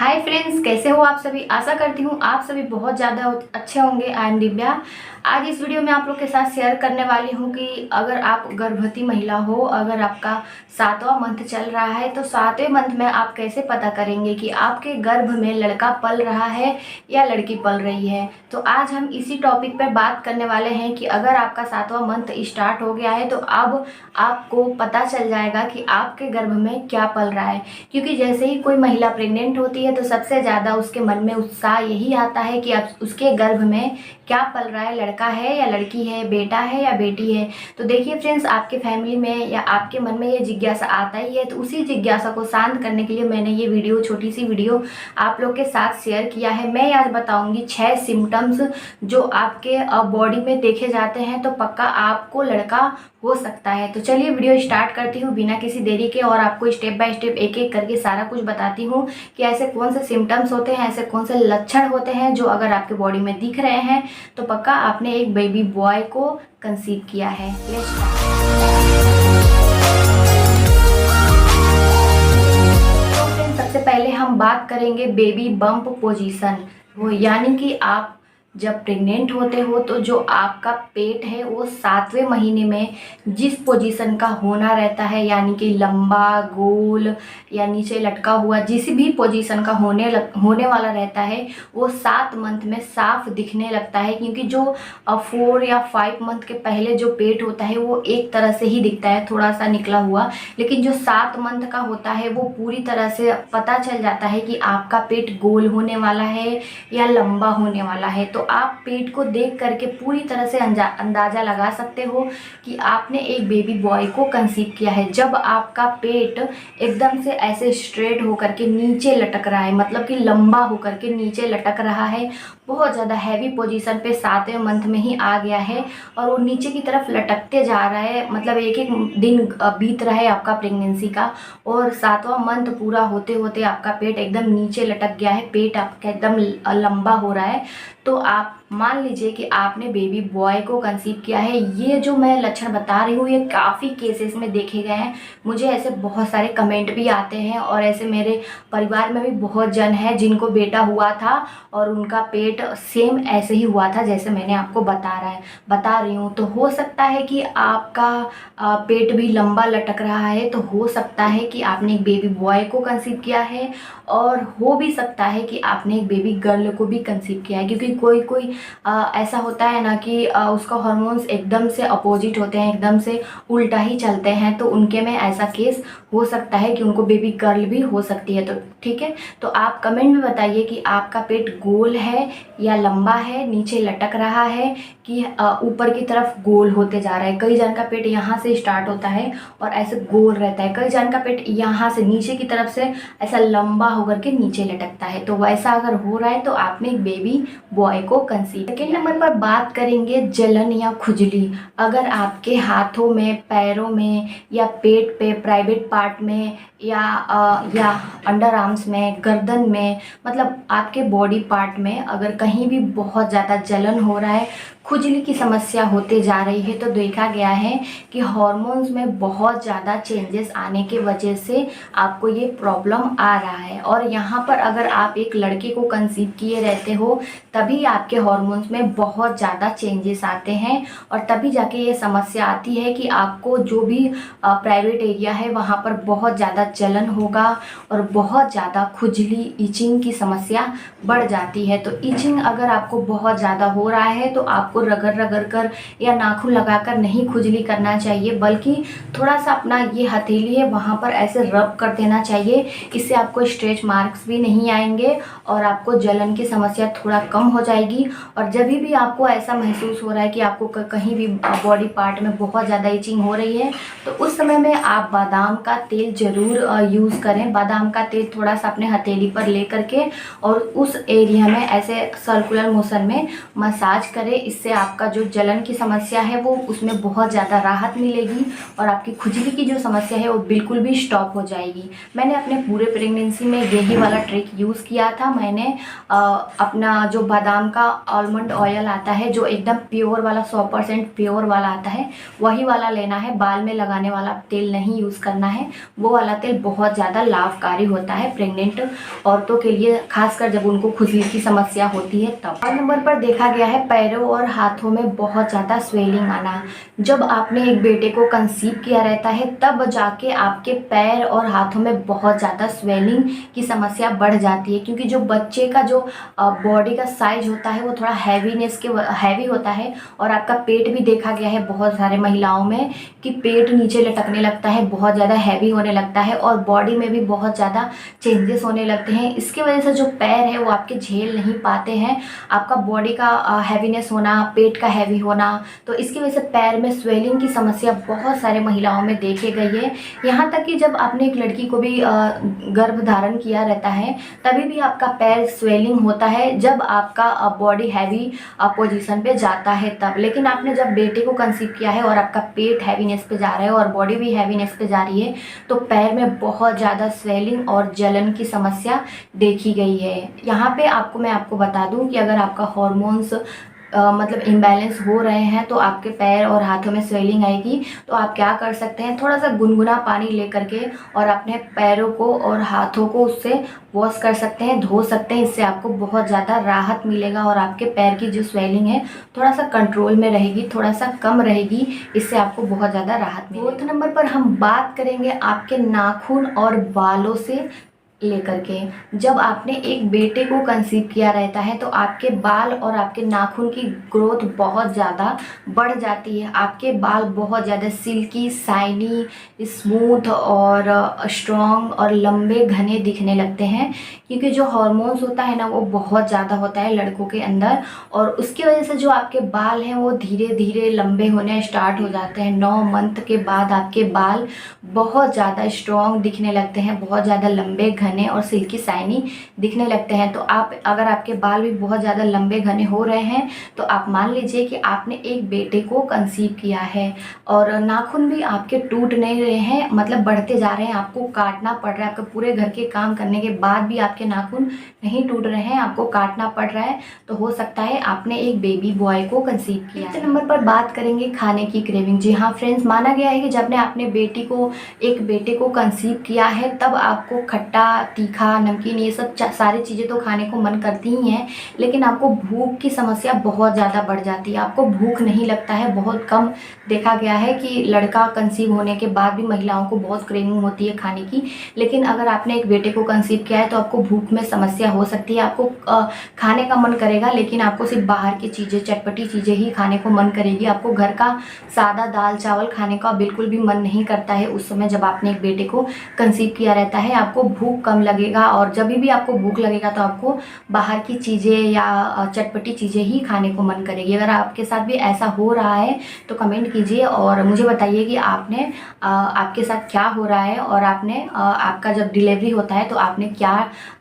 Hi friends, कैसे हो आप सभी। आशा करती हूँ आप सभी बहुत ज़्यादा अच्छे होंगे। I am Divya. आज इस वीडियो में आप लोग के साथ शेयर करने वाली हूँ कि अगर आप गर्भवती महिला हो, अगर आपका 7वां मंथ चल रहा है तो 7वें मंथ में आप कैसे पता करेंगे कि आपके गर्भ में लड़का पल रहा है या लड़की पल रही है। तो आज हम इसी टॉपिक पर बात करने वाले हैं कि अगर आपका 7वां मंथ स्टार्ट हो गया है तो अब आपको पता चल जाएगा कि आपके गर्भ में क्या पल रहा है। क्योंकि जैसे ही कोई महिला प्रेग्नेंट होती है तो सबसे ज़्यादा उसके मन में उत्साह यही आता है कि अब उसके गर्भ में क्या पल रहा है, लड़का है या लड़की है, बेटा है या बेटी है। तो देखिए फ्रेंड्स, आपके फैमिली में या आपके मन में ये जिज्ञासा आता ही है, तो उसी जिज्ञासा को शांत करने के लिए मैंने ये वीडियो, छोटी सी वीडियो आप लोग के साथ शेयर किया है। मैं आज बताऊंगी 6 सिम्टम्स जो आपके बॉडी में देखे जाते हैं तो पक्का आपको लड़का हो सकता है। तो चलिए वीडियो स्टार्ट करती हूँ बिना किसी देरी के, और आपको स्टेप बाय स्टेप एक एक करके सारा कुछ बताती हूँ कि ऐसे कौन से सिम्टम्स होते हैं, ऐसे कौन से लक्षण होते हैं जो अगर आपके बॉडी में दिख रहे हैं तो पक्का आपने एक बेबी बॉय को कंसीव किया है। तो फ्रेंड्स, सबसे पहले हम बात करेंगे बेबी बम्प पोजीशन। वो यानी कि आप जब प्रेग्नेंट होते हो तो जो आपका पेट है वो 7वें महीने में जिस पोजीशन का होना रहता है, यानी कि लंबा, गोल या नीचे लटका हुआ, जिस भी पोजीशन का होने वाला रहता है वो 7 मंथ में साफ दिखने लगता है। क्योंकि जो 4 या 5 मंथ के पहले जो पेट होता है वो एक तरह से ही दिखता है, थोड़ा सा निकला हुआ, लेकिन जो 7 मंथ का होता है वो पूरी तरह से पता चल जाता है कि आपका पेट गोल होने वाला है या लंबा होने वाला है। तो आप पेट को देख करके पूरी तरह से अंदाज़ा लगा सकते हो कि आपने एक बेबी बॉय को कंसीव किया है। जब आपका पेट एकदम से ऐसे स्ट्रेट होकर के नीचे लटक रहा है, मतलब कि लंबा होकर के नीचे लटक रहा है, बहुत ज़्यादा हैवी पोजीशन पे 7वें मंथ में ही आ गया है और वो नीचे की तरफ लटकते जा रहा है, मतलब एक एक दिन बीत रहा है आपका प्रेगनेंसी का, और 7वां मंथ पूरा होते होते आपका पेट एकदम नीचे लटक गया है, पेट आपका एकदम लंबा हो रहा है। तो आप मान लीजिए कि आपने बेबी बॉय को कंसीव किया है। ये जो मैं लक्षण बता रही हूँ ये काफ़ी केसेस में देखे गए हैं। मुझे ऐसे बहुत सारे कमेंट भी आते हैं और ऐसे मेरे परिवार में भी बहुत जन है जिनको बेटा हुआ था और उनका पेट सेम ऐसे ही हुआ था जैसे मैंने आपको बता रही हूँ। तो हो सकता है कि आपका पेट भी लंबा लटक रहा है, तो हो सकता है कि आपने एक बेबी बॉय को कंसीव किया है, और हो भी सकता है कि आपने एक बेबी गर्ल को भी कंसीव किया है। क्योंकि कोई ऐसा होता है ना कि उसका हार्मोन्स एकदम से अपोजिट होते हैं, एकदम से उल्टा ही चलते हैं, तो उनके में ऐसा केस हो सकता है कि उनको बेबी गर्ल भी हो सकती है। तो ठीक है, तो आप कमेंट में बताइए कि आपका पेट गोल है या लंबा है, नीचे लटक रहा है कि ऊपर की तरफ गोल होते जा रहा है। कई जन का पेट यहाँ से स्टार्ट होता है और ऐसे गोल रहता है, कई जन का पेट यहाँ से नीचे की तरफ से ऐसा लंबा होकर के नीचे लटकता है। तो वैसा अगर हो रहा है तो आपने एक बेबी बॉय को कंसीव। सेकेंड नंबर पर बात करेंगे जलन या खुजली। अगर आपके हाथों में, पैरों में या पेट पे, प्राइवेट पार्ट में या अंडर आर्म्स में, गर्दन में, मतलब आपके बॉडी पार्ट में अगर कहीं भी बहुत ज़्यादा जलन हो रहा है, खुजली की समस्या होते जा रही है, तो देखा गया है कि हार्मोन्स में बहुत ज़्यादा चेंजेस आने की वजह से आपको ये प्रॉब्लम आ रहा है। और यहाँ पर अगर आप एक लड़के को कंसीव किए रहते हो तभी आपके हार्मोन्स में बहुत ज़्यादा चेंजेस आते हैं और तभी जाके ये समस्या आती है कि आपको जो भी प्राइवेट एरिया है वहाँ पर बहुत ज़्यादा जलन होगा और बहुत ज़्यादा खुजली, इचिंग की समस्या बढ़ जाती है। तो इचिंग अगर आपको बहुत ज़्यादा हो रहा है तो आपको रगड़ कर या नाखून लगाकर नहीं खुजली करना चाहिए, बल्कि थोड़ा सा अपना ये हथेली है वहाँ पर ऐसे रब कर देना चाहिए। इससे आपको स्ट्रेच मार्क्स भी नहीं आएंगे और आपको जलन की समस्या थोड़ा कम हो जाएगी। और जब भी आपको ऐसा महसूस हो रहा है कि आपको कहीं भी बॉडी पार्ट में बहुत ज़्यादा इचिंग हो रही है तो उस समय में आप बादाम का तेल ज़रूर यूज़ करें। बादाम का तेल थोड़ा सा अपने हथेली पर ले करके और उस एरिया में ऐसे सर्कुलर मोशन में मसाज करें। इससे आपका जो जलन की समस्या है वो उसमें बहुत ज़्यादा राहत मिलेगी और आपकी खुजली की जो समस्या है वो बिल्कुल भी स्टॉप हो जाएगी। मैंने अपने पूरे प्रेगनेंसी में यही वाला ट्रिक यूज़ किया था। मैंने अपना जो बादाम का आलमंड ऑयल आता है, जो एकदम प्योर वाला, 100% प्योर वाला आता है, वही वाला लेना है। बाल में लगाने वाला तेल नहीं यूज़ करना है, वो वाला तेल तेल बहुत ज़्यादा लाभकारी होता है प्रेग्नेंट औरतों के लिए, खासकर जब उनको खुजली की समस्या होती है तब। 4 नंबर पर देखा गया है पैरों और हाथों में बहुत ज़्यादा स्वेलिंग आना। जब आपने एक बेटे को कंसीव किया रहता है तब जाके आपके पैर और हाथों में बहुत ज़्यादा स्वेलिंग की समस्या बढ़ जाती है, क्योंकि जो बच्चे का जो बॉडी का साइज होता है वो थोड़ा हैवी होता है। और आपका पेट भी देखा गया है बहुत सारे महिलाओं में कि पेट नीचे लटकने लगता है, बहुत ज़्यादा हैवी होने लगता है और बॉडी में भी बहुत ज़्यादा चेंजेस होने लगते हैं। इसकी वजह से जो पैर है वो आपके झेल नहीं पाते हैं आपका बॉडी का हैवीनेस होना, पेट का हैवी होना। तो इसकी वजह से पैर में स्वेलिंग की समस्या बहुत सारे महिलाओं में देखी गई है। यहाँ तक कि जब आपने एक लड़की को भी गर्भ धारण किया रहता है तभी भी आपका पैर स्वेलिंग होता है जब आपका बॉडी हैवी पोजीशन पे जाता है तब। लेकिन आपने जब बेटे को कंसीव किया है और आपका पेट हैवीनेस पे जा रहा है और बॉडी भी हैवीनेस पे जा रही है तो पैर में बहुत ज़्यादा स्वेलिंग और जलन की समस्या देखी गई है। यहाँ पे मैं आपको बता दूं कि अगर आपका हॉर्मोन्स मतलब इम्बैलेंस हो रहे हैं तो आपके पैर और हाथों में स्वेलिंग आएगी। तो आप क्या कर सकते हैं, थोड़ा सा गुनगुना पानी लेकर के और अपने पैरों को और हाथों को उससे वॉश कर सकते हैं, धो सकते हैं। इससे आपको बहुत ज़्यादा राहत मिलेगा और आपके पैर की जो स्वेलिंग है थोड़ा सा कंट्रोल में रहेगी, थोड़ा सा कम रहेगी। इससे आपको बहुत ज़्यादा राहत मिलेगी। 4th नंबर पर हम बात करेंगे आपके नाखून और बालों से लेकर के। जब आपने एक बेटे को कंसीव किया रहता है तो आपके बाल और आपके नाखून की ग्रोथ बहुत ज़्यादा बढ़ जाती है। आपके बाल बहुत ज़्यादा सिल्की, शाइनी, स्मूथ और स्ट्रॉन्ग और लंबे घने दिखने लगते हैं, क्योंकि जो हार्मोन्स होता है ना वो बहुत ज़्यादा होता है लड़कों के अंदर और उसकी वजह से जो आपके बाल हैं वो धीरे धीरे लंबे होने स्टार्ट हो जाते हैं। 9 मंथ के बाद आपके बाल बहुत ज़्यादा स्ट्रॉन्ग दिखने लगते हैं, बहुत ज़्यादा लंबे घने और सिल्की शाइनी दिखने लगते हैं। तो अगर आपके बाल भी बहुत ज़्यादा लंबे घने हो रहे हैं तो आप मान लीजिए कि आपने एक बेटे को कंसीव किया है। और नाखून भी आपके टूट नहीं रहे हैं, मतलब बढ़ते जा रहे हैं, आपको काटना पड़ रहा है। आपके पूरे घर के काम करने के बाद भी आपके नाखून नहीं टूट रहे हैं, आपको काटना पड़ रहा है, तो हो सकता है आपने एक बेबी बॉय को कंसीव किया है। 5th नंबर पर बात करेंगे खाने की क्रेविंग। जी हाँ फ्रेंड्स, माना गया है कि जब आपने एक बेटे को कंसीव किया है तब आपको खट्टा, तीखा, नमकीन ये सब सारी चीज़ें तो खाने को मन करती ही हैं, लेकिन आपको भूख की समस्या बहुत ज़्यादा बढ़ जाती है। आपको भूख नहीं लगता है, बहुत कम देखा गया है कि लड़का कंसीव होने के बाद भी महिलाओं को बहुत क्रेविंग होती है खाने की। लेकिन अगर आपने एक बेटे को कंसीव किया है तो आपको भूख में समस्या हो सकती है। आपको खाने का मन करेगा लेकिन आपको सिर्फ बाहर की चीज़ें, चटपटी चीज़ें ही खाने को मन करेगी। आपको घर का सादा दाल चावल खाने का बिल्कुल भी मन नहीं करता है उस समय जब आपने एक बेटे को कंसीव किया रहता है। आपको भूख कम लगेगा और जब भी आपको भूख लगेगा तो आपको बाहर की चीज़ें या चटपटी चीज़ें ही खाने को मन करेगी। अगर आपके साथ भी ऐसा हो रहा है तो कमेंट कीजिए और मुझे बताइए कि आपके साथ क्या हो रहा है और आपका जब डिलीवरी होता है तो आपने क्या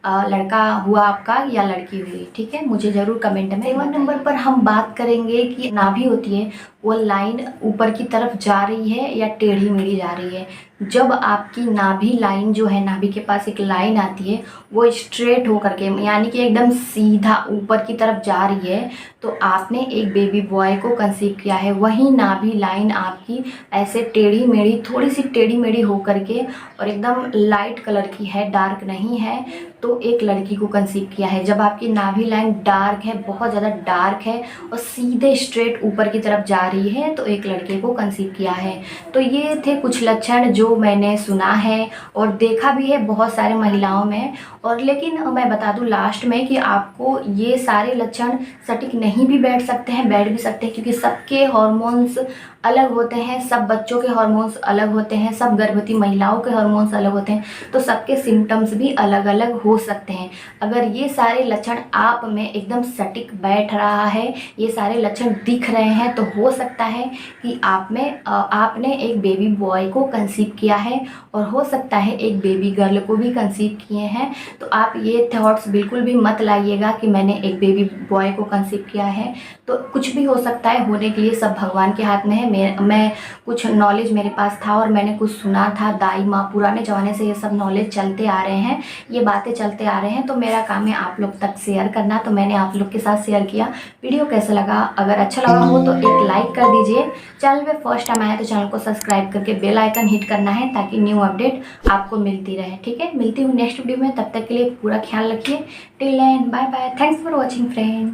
लड़का हुआ आपका या लड़की हुई, ठीक है, मुझे ज़रूर कमेंट में। 7 नंबर पर हम बात करेंगे कि नाभि होती है वो लाइन ऊपर की तरफ जा रही है या टेढ़ी मेढ़ी जा रही है। जब आपकी नाभि लाइन जो है, नाभि के पास एक लाइन आती है वो स्ट्रेट होकर के यानी कि एकदम सीधा ऊपर की तरफ जा रही है तो आपने एक बेबी बॉय को कंसीव किया है। वही नाभि लाइन आपकी ऐसे टेढ़ी मेढ़ी, थोड़ी सी टेढ़ी मेढ़ी होकर के और एकदम लाइट कलर की है, डार्क नहीं है, तो एक लड़की को कंसीव किया है। जब आपकी नाभि लाइन डार्क है, बहुत ज़्यादा डार्क है और सीधे स्ट्रेट ऊपर की तरफ जा रही है तो एक लड़के को कंसीव किया है। तो ये थे कुछ लक्षण जो मैंने सुना है और देखा भी है बहुत सारे महिलाओं में। और लेकिन मैं बता दूं लास्ट में कि आपको ये सारे लक्षण सटीक नहीं भी बैठ सकते हैं, बैठ भी सकते हैं, क्योंकि सबके हार्मोन्स अलग होते हैं, सब बच्चों के हार्मोन्स अलग होते हैं, सब गर्भवती महिलाओं के हार्मोन्स अलग होते हैं, तो सबके सिम्टम्स भी अलग अलग हो सकते हैं। अगर ये सारे लक्षण आप में एकदम सटीक बैठ रहा है, ये सारे लक्षण दिख रहे हैं, तो हो सकता है कि आपने एक बेबी बॉय को कंसीव किया है और हो सकता है एक बेबी गर्ल को भी कंसीव किए हैं। तो आप ये थॉट्स बिल्कुल भी मत लाइएगा कि मैंने एक बेबी बॉय को कंसीव किया है। तो कुछ भी हो सकता है, होने के लिए सब भगवान के हाथ में है। मैं कुछ नॉलेज मेरे पास था और मैंने कुछ सुना था, दाई माँ पुराने ज़माने से ये सब नॉलेज चलते आ रहे हैं, ये बातें चलते आ रहे हैं, तो मेरा काम है आप लोग तक शेयर करना। तो मैंने आप लोग के साथ शेयर किया। वीडियो कैसा लगा? अगर अच्छा लगा हो तो एक लाइक कर दीजिए। चैनल पे फर्स्ट टाइम आया तो चैनल को सब्सक्राइब करके बेल आइकन हिट करना है ताकि न्यू अपडेट आपको मिलती रहे। ठीक है, मिलती हूँ नेक्स्ट वीडियो में, तब तक के लिए पूरा ख्याल रखिए। Till then bye bye, thanks for watching friend.